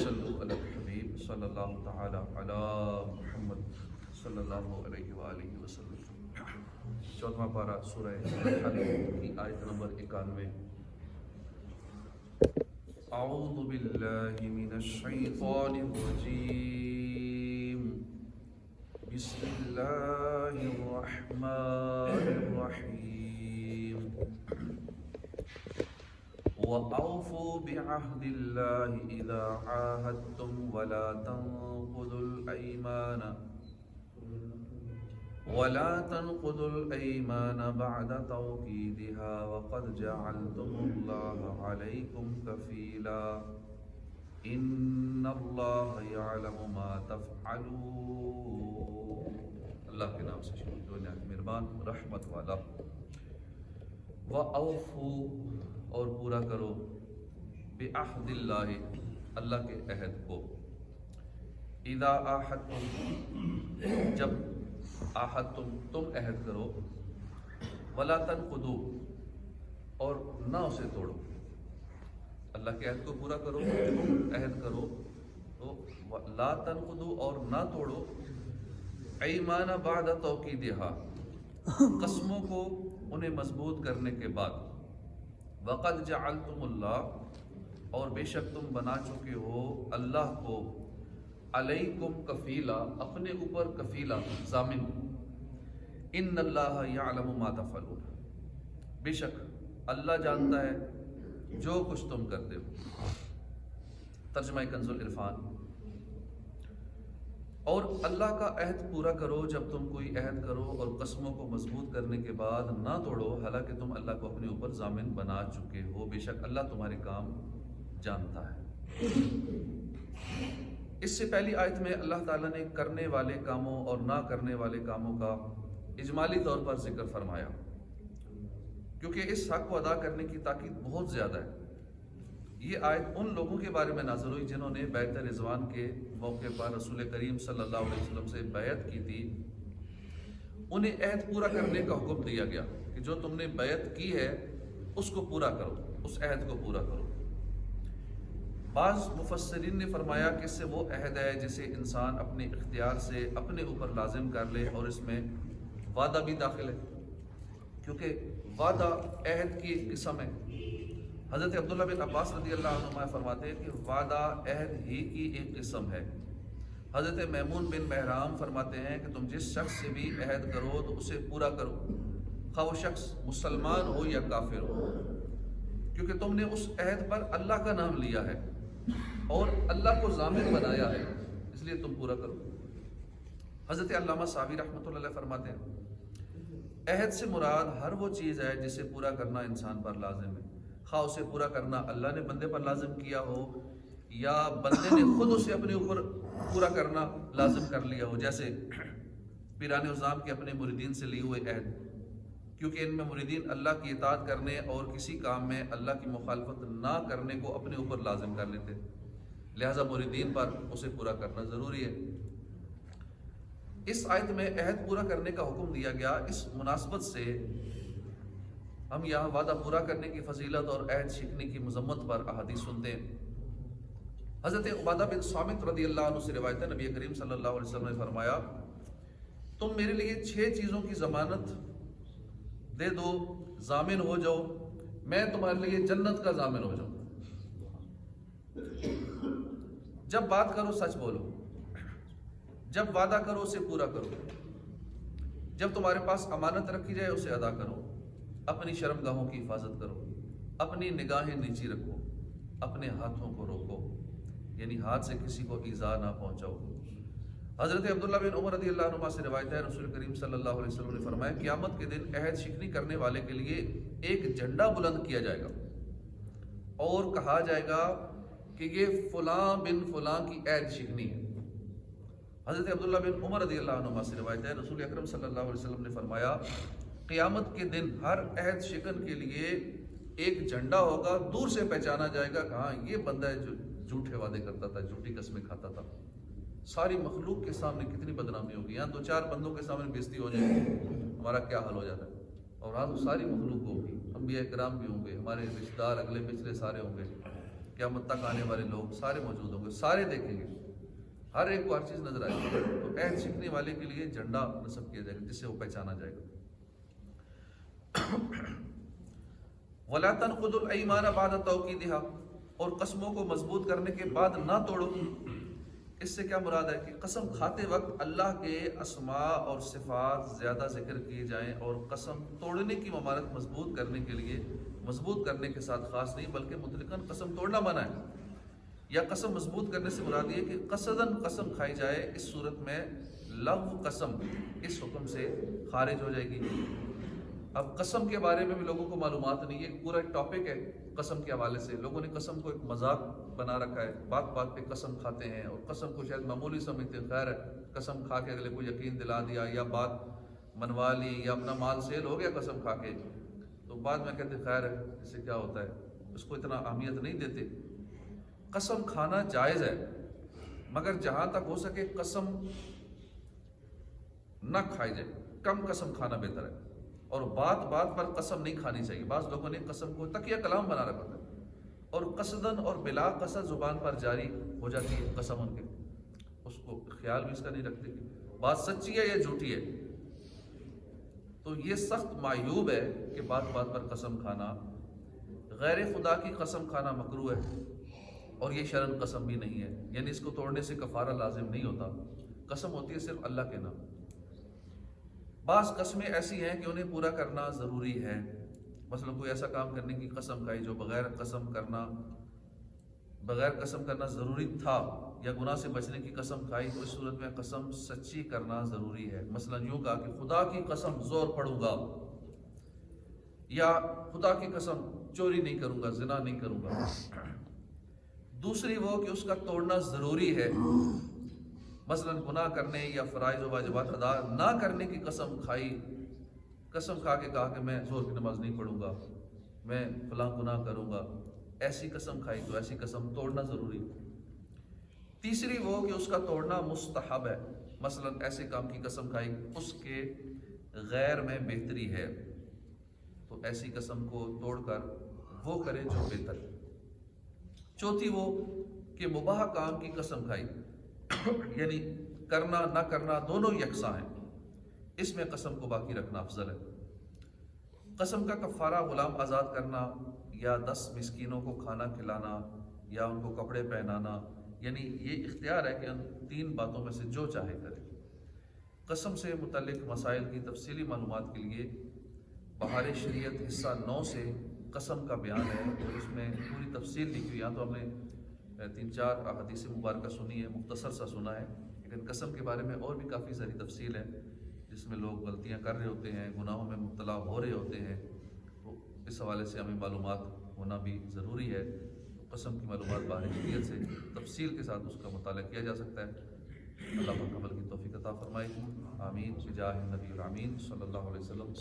صلو علی الحبیب صلی اللہ تعالی علی محمد صلی اللہ علیہ وآلہ وسلم۔ 14واں پارہ سورہ الحل کی آیت نمبر 91۔ اعوذ باللہ من الشیطان الرجیم، بسم اللہ الرحمن الرحیم۔ وَأَوْفُوا بِعَهْدِ اللَّهِ إِذَا عَاهَدتُّمْ وَلَا تَنقُضُوا الْأَيْمَانَ بَعْدَ تَوْكِيدِهَا وَقَدْ جَعَلْتُمُ اللَّهَ عَلَيْكُمْ كَفِيلًا إِنَّ اللَّهَ يَعْلَمُ مَا تَفْعَلُونَ۔ اللہ کے نام سے شروع، جو نہایت مہربان رحمت والا۔ وَأَوْفُوا، اور پورا کرو، بِعَهْدِ اللَّهِ، اللہ کے عہد کو، اِذَا عَاهَدتُّمْ، جب عَاهَدتُّم، تم عہد کرو، وَلَا تَنقُضُوا، اور نہ اسے توڑو۔ اللہ کے عہد کو پورا کرو، عہد کرو تو لا تنقضوا، اور نہ توڑو، ایمان بعد توکیدہا، قسموں کو انہیں مضبوط کرنے کے بعد، وقد جعلتم اللہ، اور بے شک تم بنا چکے ہو اللہ کو، علیکم کفیلا، اپنے اوپر کفیلا، ضامن۔ ان اللہ یعلم ما تفعلون، بے شک اللہ جانتا ہے جو کچھ تم کرتے ہو۔ ترجمہ کنز العرفان۔ اور اللہ کا عہد پورا کرو جب تم کوئی عہد کرو، اور قسموں کو مضبوط کرنے کے بعد نہ توڑو، حالانکہ تم اللہ کو اپنے اوپر ضامن بنا چکے ہو، بے شک اللہ تمہارے کام جانتا ہے۔ اس سے پہلی آیت میں اللہ تعالیٰ نے کرنے والے کاموں اور نہ کرنے والے کاموں کا اجمالی طور پر ذکر فرمایا، کیونکہ اس حق کو ادا کرنے کی تاکید بہت زیادہ ہے۔ یہ آیت ان لوگوں کے بارے میں نازل ہوئی جنہوں نے بیعت رضوان کے موقع پر رسول کریم صلی اللہ علیہ وسلم سے بیعت کی تھی۔ انہیں عہد پورا کرنے کا حکم دیا گیا کہ جو تم نے بیعت کی ہے اس کو پورا کرو، اس عہد کو پورا کرو۔ بعض مفسرین نے فرمایا کہ اس سے وہ عہد ہے جسے انسان اپنے اختیار سے اپنے اوپر لازم کر لے، اور اس میں وعدہ بھی داخل ہے، کیونکہ وعدہ عہد کی ایک قسم ہے۔ حضرت عبداللہ بن عباس رضی اللہ عنہما فرماتے ہیں کہ وعدہ عہد ہی کی ایک قسم ہے۔ حضرت میمون بن بہرام فرماتے ہیں کہ تم جس شخص سے بھی عہد کرو تو اسے پورا کرو، خواہ وہ شخص مسلمان ہو یا کافر ہو، کیونکہ تم نے اس عہد پر اللہ کا نام لیا ہے اور اللہ کو ضامن بنایا ہے، اس لیے تم پورا کرو۔ حضرت علامہ ساوی رحمۃ اللہ علیہ فرماتے ہیں عہد سے مراد ہر وہ چیز ہے جسے پورا کرنا انسان پر لازم ہے، خواہ اسے پورا کرنا اللہ نے بندے پر لازم کیا ہو یا بندے نے خود اسے اپنے اوپر پورا کرنا لازم کر لیا ہو، جیسے پیران عظام کے اپنے مریدین سے لیے ہوئے عہد، کیونکہ ان میں مریدین اللہ کی اطاعت کرنے اور کسی کام میں اللہ کی مخالفت نہ کرنے کو اپنے اوپر لازم کر لیتے، لہذا مریدین پر اسے پورا کرنا ضروری ہے۔ اس آیت میں عہد پورا کرنے کا حکم دیا گیا۔ اس مناسبت سے ہم یہاں وعدہ پورا کرنے کی فضیلت اور عہد شکنی کی مذمت پر احادیث سنتے ہیں۔ حضرت عبادہ بن صامت رضی اللہ عنہ سے روایت ہے، نبی کریم صلی اللہ علیہ وسلم نے فرمایا تم میرے لیے 6 چیزوں کی ضمانت دے دو، ضامن ہو جاؤ، میں تمہارے لیے جنت کا ضامن ہو جاؤں۔ جب بات کرو سچ بولو، جب وعدہ کرو اسے پورا کرو، جب تمہارے پاس امانت رکھی جائے اسے ادا کرو، اپنی شرمگاہوں کی حفاظت کرو، اپنی نگاہیں نیچی رکھو، اپنے ہاتھوں کو روکو، یعنی ہاتھ سے کسی کو ایذا نہ پہنچاؤ۔ حضرت عبداللہ بن عمر رضی اللہ عنہ سے روایت ہے، رسول کریم صلی اللہ علیہ وسلم نے فرمایا قیامت کے دن عہد شکنی کرنے والے کے لیے ایک جھنڈا بلند کیا جائے گا اور کہا جائے گا کہ یہ فلاں بن فلاں کی عہد شکنی ہے۔ حضرت عبداللہ بن عمر رضی اللہ عنہ سے روایت ہے، رسول اکرم صلی اللہ علیہ وسلم نے فرمایا قیامت کے دن ہر عہد شکن کے لیے ایک جھنڈا ہوگا، دور سے پہچانا جائے گا کہ ہاں یہ بندہ ہے جو جھوٹے وعدے کرتا تھا، جھوٹی قسمیں کھاتا تھا۔ ساری مخلوق کے سامنے کتنی بدنامی ہوگی، یہاں 2-4 بندوں کے سامنے بےزتی ہو جائے گی، ہمارا کیا حل ہو جاتا ہے، اور آج ساری مخلوق ہوگی، انبیاء کرام بھی ہوں گے، ہمارے رشتہ دار اگلے پچھلے سارے ہوں گے، قیامت تک آنے والے لوگ سارے موجود ہوں گے، سارے دیکھیں گے، ہر ایک کو ہر چیز نظر آئے گی، تو عہد سیکھنے والے کے لیے جھنڈا نصب کیا جائے گا جس سے وہ پہچانا جائے گا۔ وَلَا تَنْقُضُوا الْأَيْمَانَ بَعْدَ تَوْكِيدِهَا، اور قسموں کو مضبوط کرنے کے بعد نہ توڑو۔ اس سے کیا مراد ہے کہ قسم کھاتے وقت اللہ کے اسماء اور صفات زیادہ ذکر کیے جائیں، اور قسم توڑنے کی ممانعت مضبوط کرنے کے لیے، مضبوط کرنے کے ساتھ خاص نہیں بلکہ مطلقاً قسم توڑنا منع ہے۔ یا قسم مضبوط کرنے سے مراد یہ کہ قصداً قسم کھائی جائے، اس صورت میں لغو قسم اس حکم سے خارج ہو جائے گی۔ اب قسم کے بارے میں بھی لوگوں کو معلومات نہیں، یہ پورا ایک ٹاپک ہے قسم کے حوالے سے۔ لوگوں نے قسم کو ایک مذاق بنا رکھا ہے، بات بات پہ قسم کھاتے ہیں، اور قسم کو شاید معمولی سمجھتے ہیں، خیر ہے قسم کھا کے اگلے کو یقین دلا دیا، یا بات منوا لی، یا اپنا مال سیل ہو گیا قسم کھا کے، تو بعد میں کہتے خیر ہے اس سے کیا ہوتا ہے، اس کو اتنا اہمیت نہیں دیتے۔ قسم کھانا جائز ہے، مگر جہاں تک ہو سکے قسم نہ کھائی جائے، کم قسم کھانا بہتر ہے، اور بات بات پر قسم نہیں کھانی چاہیے۔ بعض لوگوں نے قسم کو تکیہ کلام بنا رکھا ہے، اور قصداً اور بلا قصد زبان پر جاری ہو جاتی ہے قسم، ان کے اس کو خیال بھی اس کا نہیں رکھتے کہ بات سچی ہے یا جھوٹی ہے۔ تو یہ سخت معیوب ہے کہ بات بات پر قسم کھانا، غیر خدا کی قسم کھانا مکروہ ہے، اور یہ شرعاً قسم بھی نہیں ہے، یعنی اس کو توڑنے سے کفارہ لازم نہیں ہوتا، قسم ہوتی ہے صرف اللہ کے نام۔ بعض قسمیں ایسی ہیں کہ انہیں پورا کرنا ضروری ہے، مثلا کوئی ایسا کام کرنے کی قسم کھائی جو بغیر قسم کرنا ضروری تھا، یا گناہ سے بچنے کی قسم کھائی، تو اس صورت میں قسم سچی کرنا ضروری ہے۔ مثلا یوں کہا کہ خدا کی قسم زور پڑوں گا، یا خدا کی قسم چوری نہیں کروں گا، زنا نہیں کروں گا۔ دوسری وہ کہ اس کا توڑنا ضروری ہے، مثلا گناہ کرنے یا فرائض و واجبات ادا نہ کرنے کی قسم کھائی، قسم کھا کے کہا کہ میں ظہر کی نماز نہیں پڑھوں گا، میں فلاں گناہ کروں گا، ایسی قسم کھائی تو ایسی قسم توڑنا ضروری ہے۔ تیسری وہ کہ اس کا توڑنا مستحب ہے، مثلا ایسے کام کی قسم کھائی اس کے غیر میں بہتری ہے، تو ایسی قسم کو توڑ کر وہ کرے جو بہتر ہے۔ چوتھی وہ کہ مباح کام کی قسم کھائی، یعنی کرنا نہ کرنا دونوں یکساں ہیں، اس میں قسم کو باقی رکھنا افضل ہے۔ قسم کا کفارہ غلام آزاد کرنا، یا 10 مسکینوں کو کھانا کھلانا، یا ان کو کپڑے پہنانا، یعنی یہ اختیار ہے کہ ان 3 باتوں میں سے جو چاہے کرے۔ قسم سے متعلق مسائل کی تفصیلی معلومات کے لیے بہار شریعت حصہ 9 سے قسم کا بیان ہے، اور اس میں پوری تفصیل لکھی ہوئی۔ یہاں تو ہم نے 3-4 احادیث مبارکہ سنی ہے، مختصر سا سنا ہے، لیکن قسم کے بارے میں اور بھی کافی ساری تفصیل ہے، جس میں لوگ غلطیاں کر رہے ہوتے ہیں، گناہوں میں مبتلا ہو رہے ہوتے ہیں، تو اس حوالے سے ہمیں معلومات ہونا بھی ضروری ہے۔ قسم کی معلومات بہار شریعت سے تفصیل کے ساتھ اس کا مطالعہ کیا جا سکتا ہے۔ اللہ پاک عمل کی توفیق عطا فرمائے، آمین، بجاہ النبی الامین صلی اللہ علیہ وسلم۔